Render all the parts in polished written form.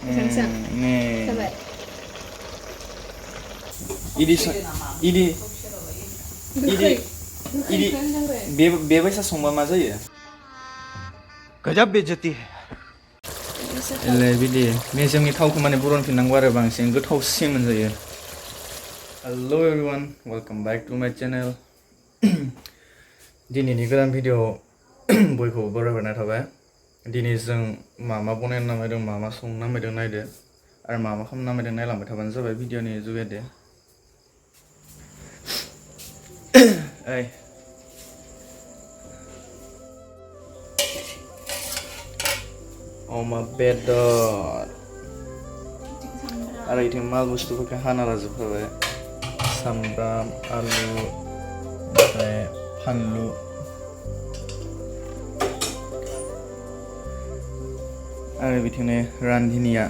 nih. Coba. ini बेबायसा संबा मा जायो गजब बेइज्जती है एले बिदि मेजेमनि थावखौ माने बरनफिननांगौ आरो बांसिन गोथावसिन मोनजायो hello everyone welcome back to my channel दिनैनि गोदान भिडिअ बयखौबो बरायहरनाय थाबाय दिनै जों मा बनायनो नामायदों मा संनो नामायदों नायदो आरो मा खालामनो नामायदों नायलांबाय थाबानो जाबाय भिडिअनि जुगेदे ओइ अमा बेदर आरो इथिं माल बुस्थुफोरखौ हाना लाजोबखाबाय सामब्राम आलु ओमफ्राय फानलु आरो बिथिंनो रान्धिनिया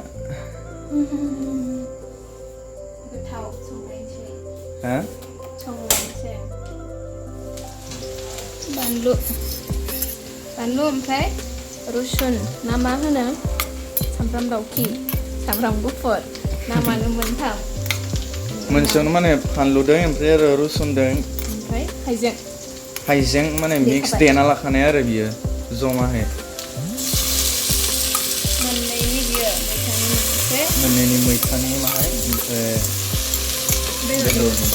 gwthao संनायसै हा संनायसै बानलु ओमफ्राय रुसुन ना मा होनो सामब्राम दावखि सामब्राम गुफुर नामानो मोनथाम मोनसेयावनो माने फानलु दों ओमफ्राय आरो रुसुन दों ओमफ्राय हाइजें माने मिक्स देना लाखानाय आरो बियो जमाहै मोननैनि मैथानि माहाय ओमफ्राय बेदरनि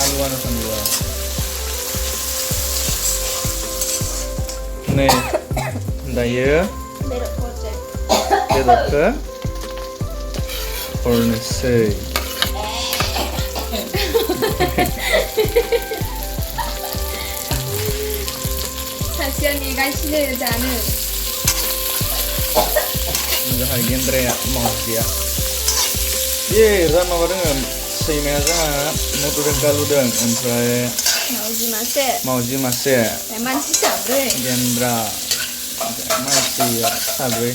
आलुआनो फानलुआ नै दायो बेदरखौ हरनोसै सासेया नेगासिनो जानो जोंहा गेन्द्राया मावजिया माबा दोङो सैमाया जोंहा मटरजों गालुदों ओमफ्राय मावजि मासे मानसि साब्रै गेन्द्रा मानसिया साब्रै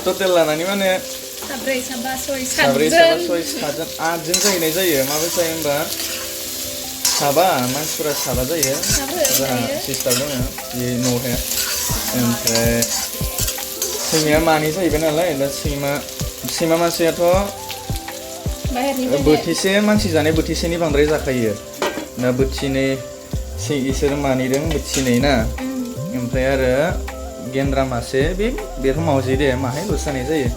टटेल लानानै माने साब्रै साबा सय सातजन आठजन जाहैनाय जायो माबोरै जायो होमबा साबा मानसिफोरा साबा जायो जोंहा सिस्टार दङ बे न'आव थाया ओमफ्राय सैमाया मानै जाहैबाय नालाय दा सैमा मानसियाथ' बोथिसे मानसि जानाय बोथिसेनि बांद्राय जाखायो दा बोथिनै इसोर मानैदों बोथिनै ना ओमफ्राय आरो गेन्द्रा मासे बेथ' मावजि दे माहायल'सो जानाय जायो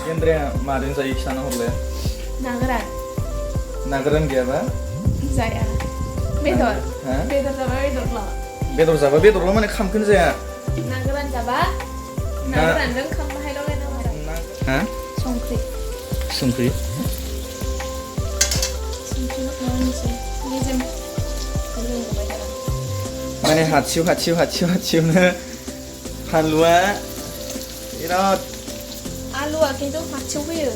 गेन्द्राया माजों जायो खिथाना हरलाय ना गोरान गैयाबा जाया बेदर जाबा बेदरल' माने खामखोन जाया ना गोरान जाबा ना गोरानजों खाम बाहायलायना संख्रि माने हाथियावनो फानलुआ बिराद आलुआ खिन्थु हाथियाव फैयो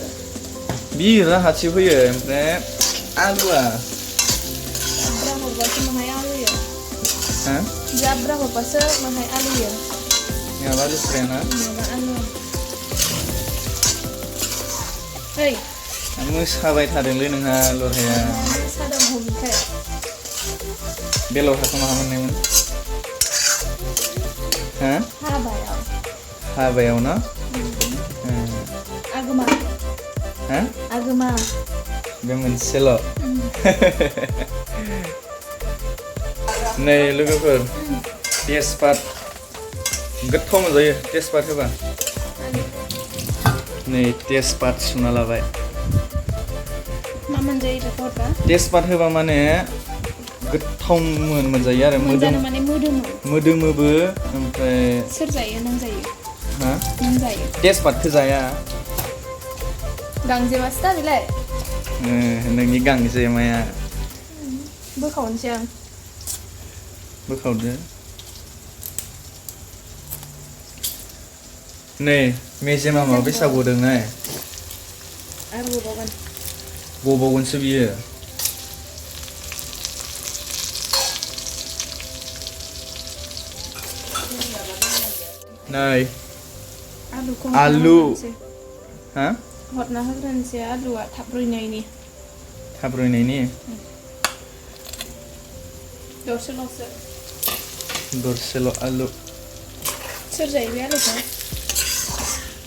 बिराद हाथियाव फैयो ओमफ्राय आलुआ जाब्रा हरबासो माहाय आलुयो जाब्रा हरबासो माहाय आलुयो माबा रेस्टुरेन्टआ आलु ओइ मोसाबाय थादोंलै नोंहा लरहाया मोसादों हमखाय बेलर हाखौ माहा मोननायमोन हाबायाव ना आगोमा बे मोनसेल' नै लोगोफोर तेजपात गोथाव मोनजायो तेजपात होबा नै तेजपात सुना लाबाय मा मोनजायो बेखौ हरबा तेजपात होबा माने गोथाव मोनजायो आरो मोदोमोबो ओमफ्राय सोर जायो नों जायो नों जायो तेजपातखौ जाया गांजेमासो दा बेलाय नोंनि गांजेमाया बोखावनोसै आं बोखावदो नै मेजेमा माबा बेसा गदोंहाय आरो गबावगोन गबावगोनसो बियो Này, Aluku Alu. hả? Hotna horanse alua thap ruinai ni. Thap rồi này nè. Dose lose. Dorselo alu. Sir jai bi alu ka.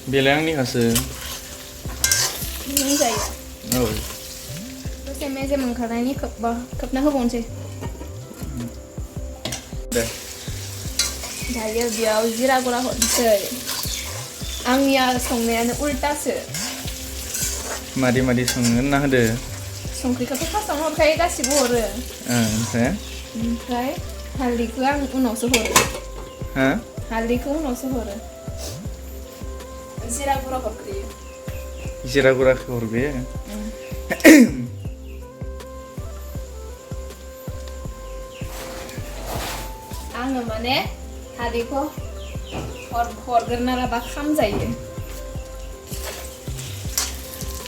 Bilang ni khase. Ni jai. Oh. Dose meze mangkhala ni kap na hobonse. Đây. Daya biao jira gora honse. Angya songna ultase. Mari mari songna na hade. Songkrikau pasang horkai gasibo horo. Oke. Oमफ्राय हालदैखौ आं उनावसो हरो. Ha? हालदैखौ उनावसो हरो. जिरा गुरा हरग्रोयो. Zira gura hurbe. आङो माने हालदैखौ हरग्रोना लाबा खामजायो.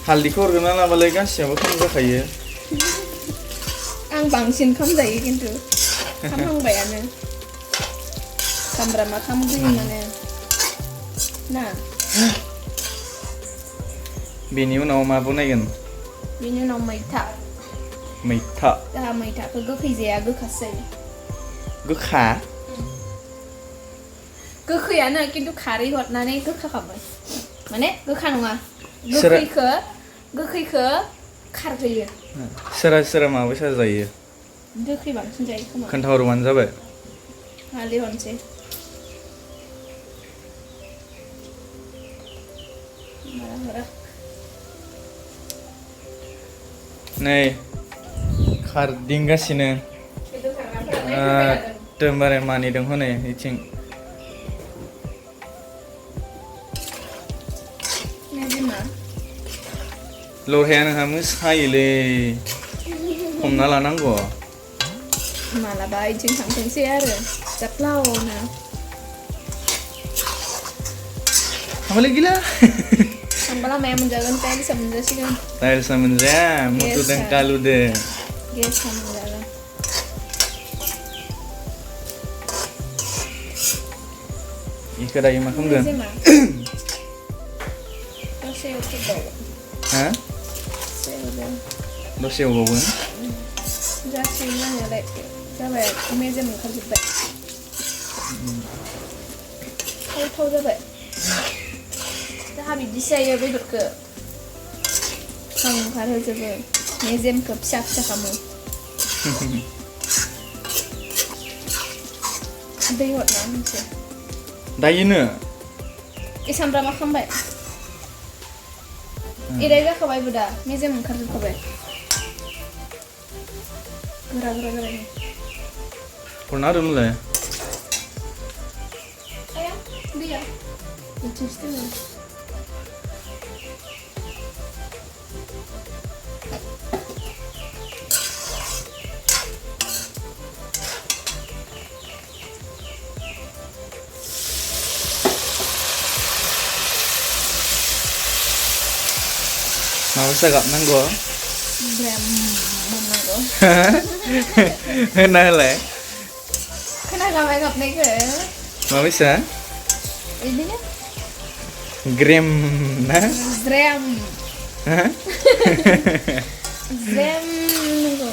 Haldiखौ हरगोना लाबालाय गासियाबो खम जाखायो. आं बांसिन खामजायो खिन्थु खामहांबायानो. सामब्रामा खामग्रोयो माने. ना? बेनि उनाव मा बनायगोन? बेनि उनाव मैथा. मैथा. जोंहा मैथाखौ गोखै जाया गोखासो जायो. गोखा? गोखैयानो खिन्थु खारै हरनानै गोखा खालामो. माने गोखा नङा. सोरा- गोखैखौ खारहोयो. सोरा सोरा माबायसा जायो? गोखै बांसिन जायो खोमा. खोन्थाहरबानो जाबाय. हालदै हरनोसै. मारा हरा. नै खारदिंगासिनो बेदर खारनाफोरा एकदमबारे मानिदों हनै इथिं नायदिमा लरहाया नोंहा मोसायोलै हमना लानांगौ. मालाबा इथिं थांथोंसै आरो जाप्लावनो. Apa lagi lah? Sampai lama yang menjaga kita bisa menjasikan. Tahil sama menja, mutu dan kalu deh. Yes, sama menjaga. Ika dah imak kamu kan? Kau saya udah bawa. Hah? Saya udah. Dosa yang bawa? Jasinya nyalek. Coba meja mengkal juga. Tahu coba. Tapi di saya betul ke. Kamu kalau coba meja mengkal siapa kamu? Ada yang mana sih? Dah ini. Isam berapa kambai? Iraga kambai buda. Meja mengkal kambai. Gara-gara ini. Pernah ada mulai? Ayah, dia. Itu istilah. Mau sagap nanggo? Gram nanggo. Nah le. Kenapa kamu ngap nih ke? Mau bisa? Ini kan? Gram nah? Gram. Hah? Gram nanggo.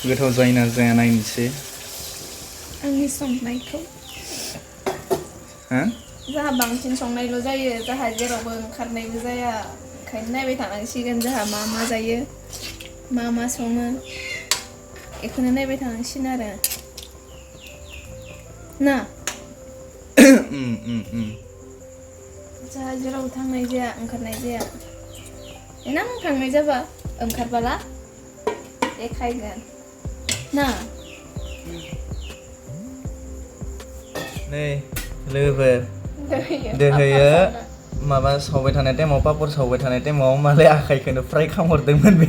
Gwthao जायोना जाया नायनोसै. Ani songna itu. Hah? Jaha bangsin songna itu जायो. Jaha जेरावबो ओंखारनायबो जाया. ओंखायनो नायबाय थानांसिगोन जाहा मा जायो. मा सङो. बेखौनो नायबाय थानांसिगोन आरो. ना? जाहा जेरावबो थांनाय जाया, ओंखारनाय जाया. देनां थांनाय जाबा ओंखारबाला देखायगोन. ना? Nih, lover. Dohयो माबा सावबाय थानाय टाइमाव पापर सावबाय थानाय टाइमाव मालाय आखाइखौनो फ्राय खामहरदोंमोन बे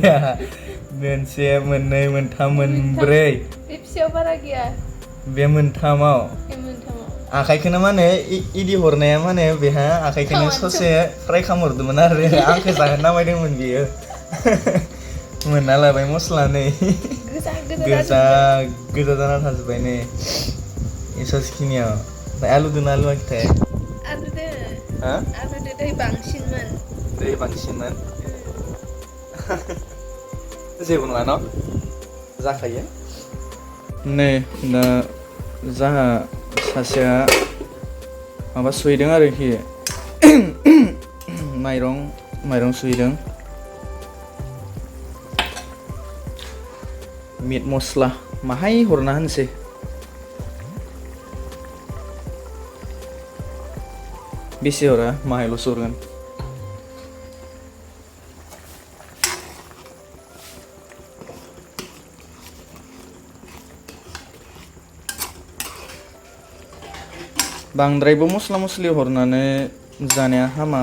मोनसे मोननै मोनथाम मोनब्रै बे फिसायाव बारा गैया बे मोनथामाव आखाइखौनो माने इदि हरनाया माने बेहा आखाइखौनो ससे फ्राय खामहरदोंमोन आरो आंखौ जाहोनो नामायदोंमोन बियो मोनना लाबाय मस्ला नै गोजा गोजा गोजा जाना थाजोब्बाय नै एसासखिनियाव ओमफ्राय आलु दोना आलु आखिथाय आलुदो हा आलुदो दै बांसिनमोन दै बांसिनमोन जेबो नङा न' जाखायो नै दा जाहा सासेया माबा सुहैदों आरोखि माइरं सुहैदों मिट मस्ला माहाय हरना होनसै बेसे हरा माहायल'सो हरगोन बांद्रायबो मस्ला मस्लि हरनानै जानाया हामा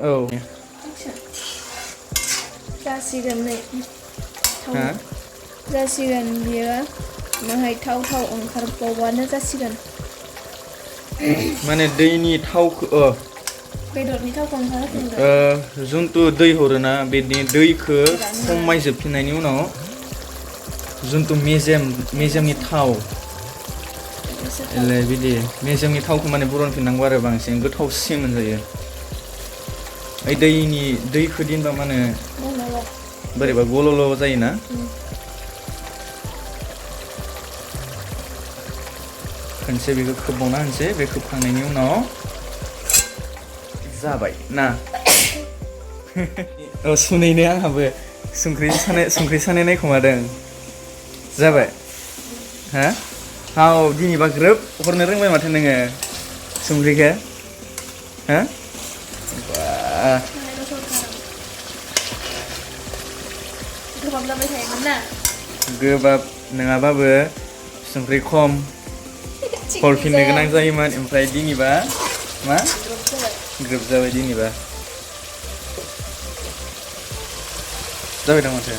औ जासिगोन नै हा जासिगोन बियो माहाय थाव ओंखारबावबानो जासिगोन माने दैनि थावखौ बेदरनि थावखौ ओंखारहोफिनगोन जुन्थु दै हरोना बेनि दैखौ खमायजोबफिननायनि उनाव जुन्थु मेजेमनि थाव बिदि मेजेमनि थावखौ माने बरनफिननांगौ आरो बांसिन गोथावसिन मोनजायो ओइ दैखौ दोनबा माने बोरैबा गल'ल' जायोना खनसे बेखौ खोबबावना होनसै बे खोबखांनायनि उनाव जाबाय ना सुनैनो आंहाबो संख्रि सानाय नायखोमादों जाबाय हा हाव दिनैबा ग्रोब हरनो रोंबाय माथो नोङो संख्रिखौ हा गोबाब जाबाय थायोमोन ना गोबाब नङाबाबो संख्रि खम हरफिननो गोनां जायोमोन ओमफ्राय दिनैबा मा ग्रोब जाबाय दिनैबा जाबाय दां माथो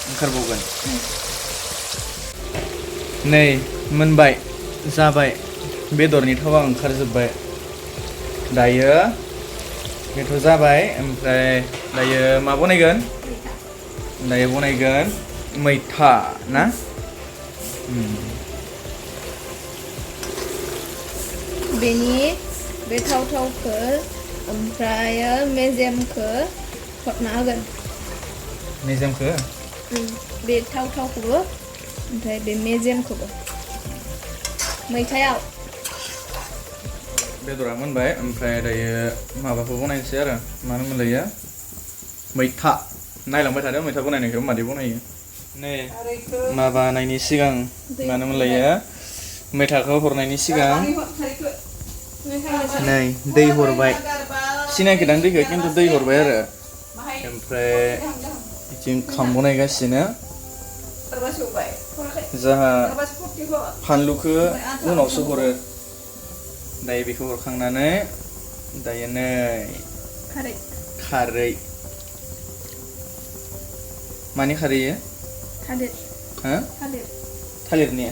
ओंखारबावगोन नै मोनबाय जाबाय बेदरनि थावा ओंखारजोब्बाय दायो बेथ' जाबाय ओमफ्राय दायो मा बनायगोन दायो बनायगोन मैथा ना बेनि बे थावखौ ओमफ्राय मेजेमखौ हरना होगोन मेजेमखौ बे थावखौबो ओमफ्राय बे मेजेमखौबो मैथायाव बेदरा मोनबाय ओमफ्राय दायो माबाखौ बनायनोसै आरो मा होनोमोनलायो मैथा नायलांबाय थादों मैथा बनायनायखौ मादै बनायो नै माबानायनि सिगां मा होनोमोनलायो मैथाखौ हरनायनि सिगां नै दै हरबाय सिनायखोदां दैखौ खिन्थु दै हरबाय आरो ओमफ्राय बिथिं ओंखाम बनायगासिनो जाहा फानलुखौ उनावसो हरो दायो बेखौ हरखांनानै दायो नै खारै मानि खारै हो थालिरनि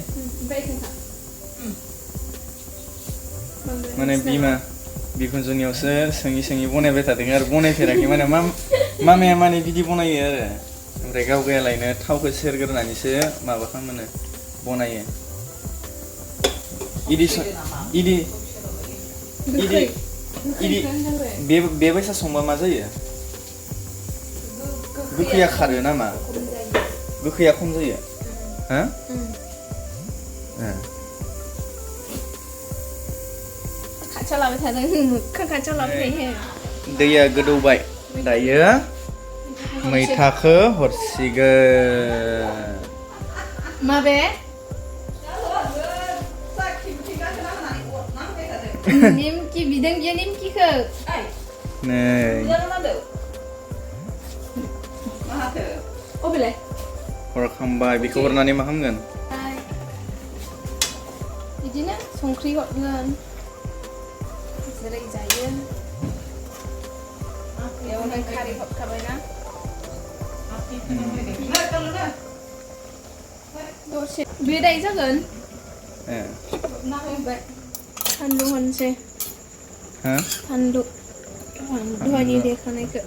माने बिमा बिखुनजोनियावसो सोङै बनायबाय थादों आरो बनायफेराखै माने मामाया माने बिदि बनायो आरो ओमफ्राय गावगायालायनो थावखौ सेरग्रोनानैसो माबा खालामो बनायो बेबायसा संबा मा जायो गोखैया खारो नामा गोखैया खम जायो हा खाथियाव लाबाय थायो दैया गोदौबाय दायो मैथाखौ हरसिगोन माबे निमखि बिदों बियो निमखिखौ नै हरखांबाय बेखौ हरनानै मा खालामगोन बिदिनो संख्रि हरगोन जेरै जायो बेयावनो खारै हरखाबायना दसे बे दायो जागोन ना होबाय फानलु होनसै हा फानलु दहायनि देखानायखौ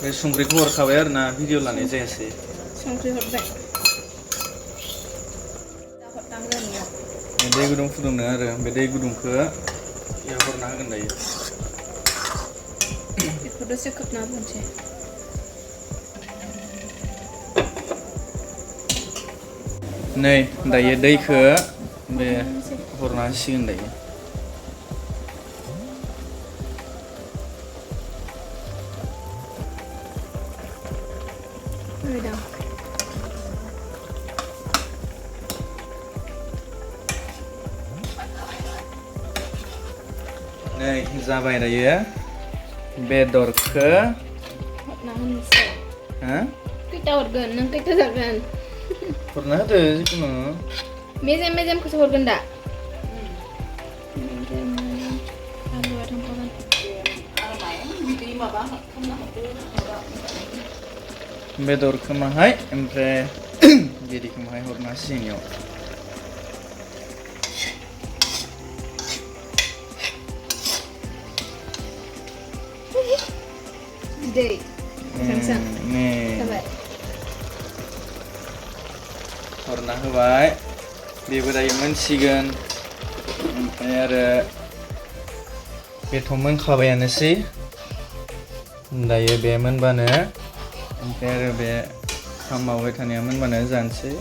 बे संख्रिखौ हरखाबाय आरो ना भिडिअ लानाय जायासै संख्रि हरबाय दा हरनांगोन इयाव दै गुदुं फुदुंदों आरो बे दै गुदुंखौ इयाव हरना होगोन दायो बेखौ दसे खोबना दोनसै नै दायो दैखौ बे हरना होसिगोन दायो होदों नै जाबाय दायो बेदरखौ हरना होनोसै हा खैथा हरगोन नों खैथा जागोन हरना होदो जिखुनु मेजेमखौसो हरगोन दा आलुआ थांफागोन बेदरखौ माहाय ओमफ्राय बिदिखौ माहाय हरना होसिगोन इयाव बिदै जाबाय हरना होबाय बेबो दायो मोनसिगोन ओमफ्राय आरो बेथ' मोनखाबायानोसै दायो बे मोनबानो ओमफ्राय आरो बे खामावबाय थानाया मोनबानो जानोसै